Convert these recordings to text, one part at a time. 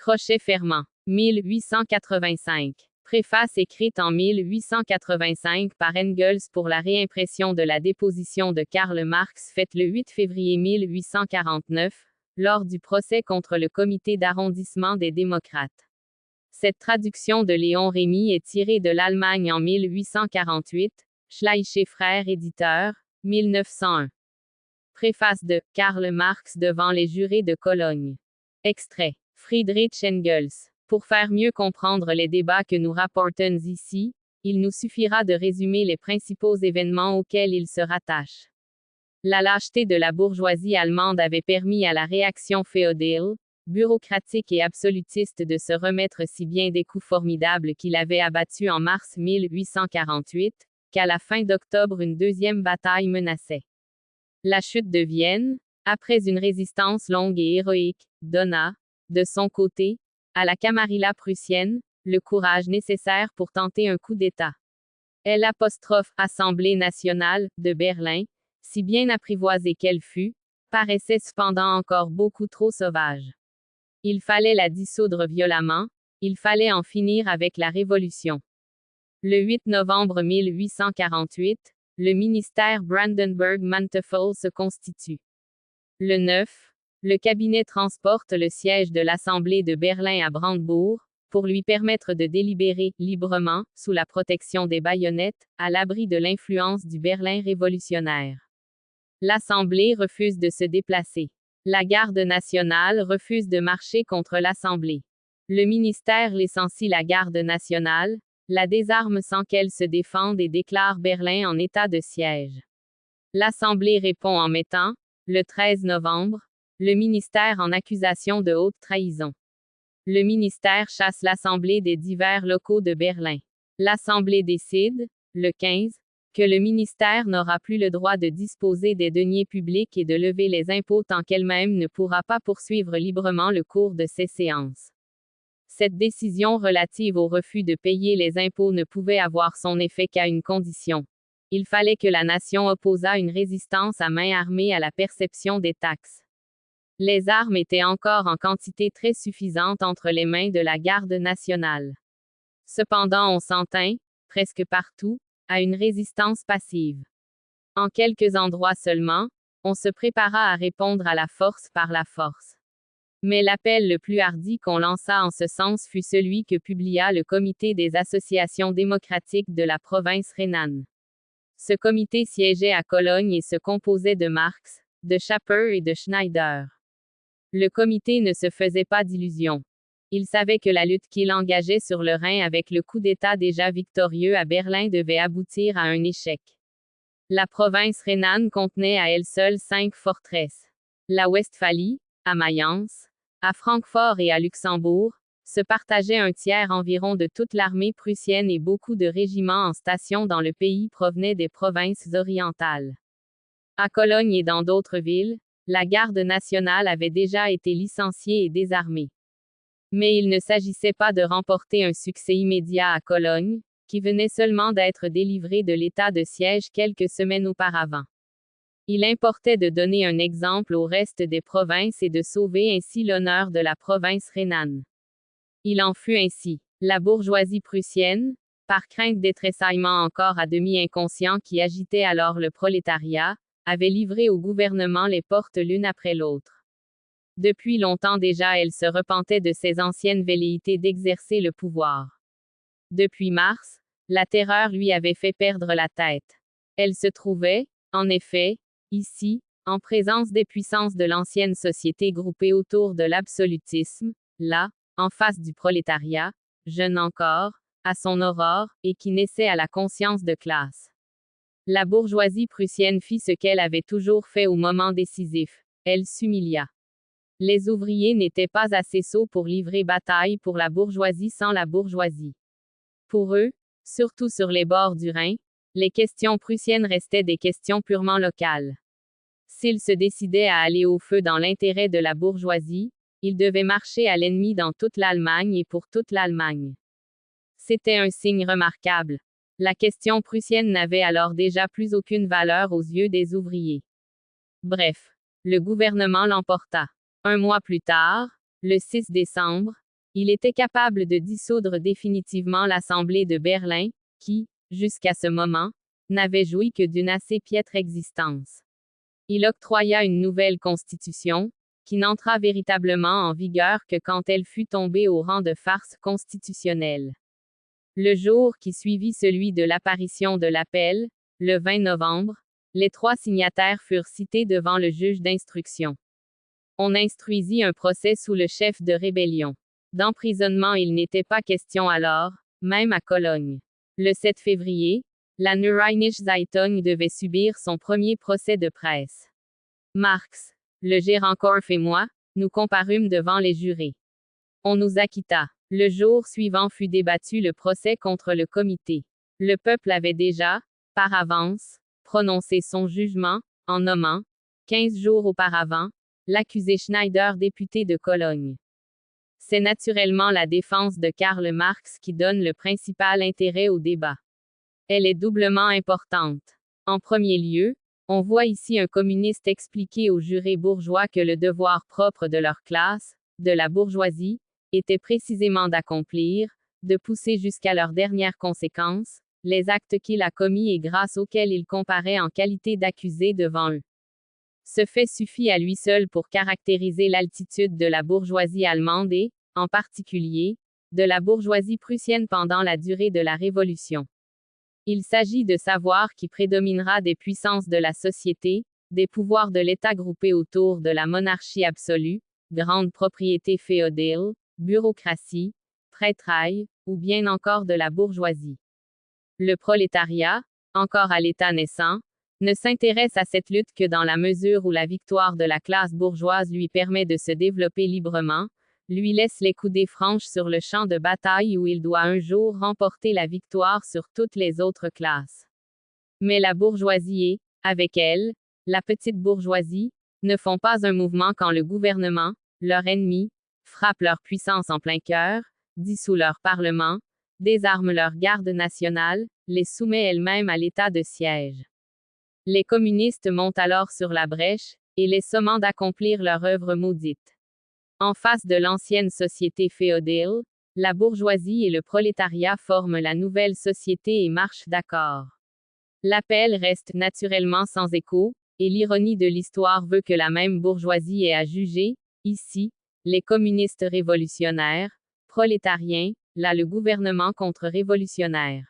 Crochet fermant. 1885. Préface écrite en 1885 par Engels pour la réimpression de la déposition de Karl Marx faite le 8 février 1849, lors du procès contre le comité d'arrondissement des démocrates. Cette traduction de Léon Rémy est tirée de l'Allemagne en 1848, Schleicher Frères éditeur, 1901. Préface de Karl Marx devant les jurés de Cologne. Extrait. Friedrich Engels. Pour faire mieux comprendre les débats que nous rapportons ici, il nous suffira de résumer les principaux événements auxquels ils se rattachent. La lâcheté de la bourgeoisie allemande avait permis à la réaction féodale, bureaucratique et absolutiste de se remettre si bien des coups formidables qu'il avait abattus en mars 1848, qu'à la fin d'octobre une deuxième bataille menaçait. La chute de Vienne, après une résistance longue et héroïque, donna, de son côté, à la Camarilla prussienne, le courage nécessaire pour tenter un coup d'État. L'Assemblée nationale, de Berlin, si bien apprivoisée qu'elle fut, paraissait cependant encore beaucoup trop sauvage. Il fallait la dissoudre violemment, il fallait en finir avec la Révolution. Le 8 novembre 1848, le ministère Brandenburg-Manteuffel se constitue. Le 9, le cabinet transporte le siège de l'Assemblée de Berlin à Brandebourg, pour lui permettre de délibérer librement, sous la protection des baïonnettes, à l'abri de l'influence du Berlin révolutionnaire. L'Assemblée refuse de se déplacer. La garde nationale refuse de marcher contre l'Assemblée. Le ministère licencie la garde nationale, la désarme sans qu'elle se défende et déclare Berlin en état de siège. L'Assemblée répond en mettant, le 13 novembre, le ministère en accusation de haute trahison. Le ministère chasse l'Assemblée des divers locaux de Berlin. L'Assemblée décide, le 15, que le ministère n'aura plus le droit de disposer des deniers publics et de lever les impôts tant qu'elle-même ne pourra pas poursuivre librement le cours de ses séances. Cette décision relative au refus de payer les impôts ne pouvait avoir son effet qu'à une condition. Il fallait que la nation opposât une résistance à main armée à la perception des taxes. Les armes étaient encore en quantité très suffisante entre les mains de la garde nationale. Cependant on s'en tint, presque partout, à une résistance passive. En quelques endroits seulement, on se prépara à répondre à la force par la force. Mais l'appel le plus hardi qu'on lança en ce sens fut celui que publia le Comité des associations démocratiques de la province rhénane. Ce comité siégeait à Cologne et se composait de Marx, de Schapper et de Schneider. Le comité ne se faisait pas d'illusions. Il savait que la lutte qu'il engageait sur le Rhin avec le coup d'État déjà victorieux à Berlin devait aboutir à un échec. La province rhénane contenait à elle seule 5 forteresses. La Westphalie, à Mayence, à Francfort et à Luxembourg, se partageait un tiers environ de toute l'armée prussienne et beaucoup de régiments en station dans le pays provenaient des provinces orientales. À Cologne et dans d'autres villes, la garde nationale avait déjà été licenciée et désarmée. Mais il ne s'agissait pas de remporter un succès immédiat à Cologne, qui venait seulement d'être délivré de l'état de siège quelques semaines auparavant. Il importait de donner un exemple au reste des provinces et de sauver ainsi l'honneur de la province rhénane. Il en fut ainsi. La bourgeoisie prussienne, par crainte des tressaillements encore à demi inconscients qui agitaient alors le prolétariat, avait livré au gouvernement les portes l'une après l'autre. Depuis longtemps déjà elle se repentait de ses anciennes velléités d'exercer le pouvoir. Depuis mars, la terreur lui avait fait perdre la tête. Elle se trouvait, en effet, ici, en présence des puissances de l'ancienne société groupée autour de l'absolutisme, là, en face du prolétariat, jeune encore, à son aurore, et qui naissait à la conscience de classe. La bourgeoisie prussienne fit ce qu'elle avait toujours fait au moment décisif, elle s'humilia. Les ouvriers n'étaient pas assez sots pour livrer bataille pour la bourgeoisie sans la bourgeoisie. Pour eux, surtout sur les bords du Rhin, les questions prussiennes restaient des questions purement locales. S'ils se décidaient à aller au feu dans l'intérêt de la bourgeoisie, ils devaient marcher à l'ennemi dans toute l'Allemagne et pour toute l'Allemagne. C'était un signe remarquable. La question prussienne n'avait alors déjà plus aucune valeur aux yeux des ouvriers. Bref, le gouvernement l'emporta. Un mois plus tard, le 6 décembre, Il était capable de dissoudre définitivement l'Assemblée de Berlin, qui, jusqu'à ce moment, n'avait joui que d'une assez piètre existence. Il octroya une nouvelle constitution, qui n'entra véritablement en vigueur que quand elle fut tombée au rang de farce constitutionnelle. Le jour qui suivit celui de l'apparition de l'appel, le 20 novembre, les 3 signataires furent cités devant le juge d'instruction. On instruisit un procès sous le chef de rébellion. D'emprisonnement il n'était pas question alors, même à Cologne. Le 7 février, la Neurrheinische Zeitung devait subir son premier procès de presse. Marx, le Gérant-Korff et moi, nous comparûmes devant les jurés. On nous acquitta. Le jour suivant fut débattu le procès contre le comité. Le peuple avait déjà, par avance, prononcé son jugement, en nommant, 15 jours auparavant, l'accusé Schneider député de Cologne. C'est naturellement la défense de Karl Marx qui donne le principal intérêt au débat. Elle est doublement importante. En premier lieu, on voit ici un communiste expliquer aux jurés bourgeois que le devoir propre de leur classe, de la bourgeoisie, était précisément d'accomplir, de pousser jusqu'à leurs dernières conséquences, les actes qu'il a commis et grâce auxquels il comparaît en qualité d'accusé devant eux. Ce fait suffit à lui seul pour caractériser l'altitude de la bourgeoisie allemande et, en particulier, de la bourgeoisie prussienne pendant la durée de la Révolution. Il s'agit de savoir qui prédominera des puissances de la société, des pouvoirs de l'État groupés autour de la monarchie absolue, grande propriété féodale, bureaucratie, prêtraille, ou bien encore de la bourgeoisie. Le prolétariat, encore à l'état naissant, ne s'intéresse à cette lutte que dans la mesure où la victoire de la classe bourgeoise lui permet de se développer librement, lui laisse les coudées franches sur le champ de bataille où il doit un jour remporter la victoire sur toutes les autres classes. Mais la bourgeoisie et, avec elle, la petite bourgeoisie, ne font pas un mouvement quand le gouvernement, leur ennemi, frappe leur puissance en plein cœur, dissout leur parlement, désarme leur garde nationale, les soumet elle-même à l'état de siège. Les communistes montent alors sur la brèche, et les sommant d'accomplir leur œuvre maudite. En face de l'ancienne société féodale, la bourgeoisie et le prolétariat forment la nouvelle société et marchent d'accord. L'appel reste naturellement sans écho, et l'ironie de l'histoire veut que la même bourgeoisie ait à juger, ici, les communistes révolutionnaires, prolétariens, là le gouvernement contre-révolutionnaire.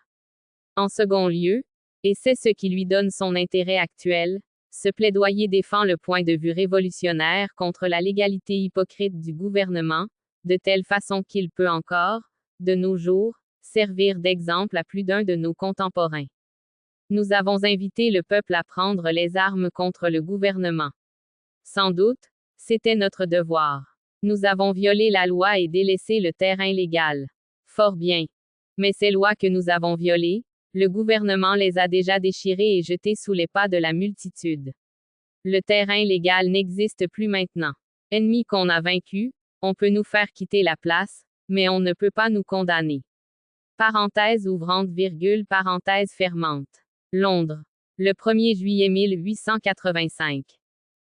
En second lieu, et c'est ce qui lui donne son intérêt actuel, ce plaidoyer défend le point de vue révolutionnaire contre la légalité hypocrite du gouvernement, de telle façon qu'il peut encore, de nos jours, servir d'exemple à plus d'un de nos contemporains. Nous avons invité le peuple à prendre les armes contre le gouvernement. Sans doute, c'était notre devoir. Nous avons violé la loi et délaissé le terrain légal. Fort bien. Mais ces lois que nous avons violées, le gouvernement les a déjà déchirées et jetées sous les pas de la multitude. Le terrain légal n'existe plus maintenant. Ennemis qu'on a vaincus, on peut nous faire quitter la place, mais on ne peut pas nous condamner. Parenthèse ouvrante virgule parenthèse fermante. Londres. Le 1er juillet 1885.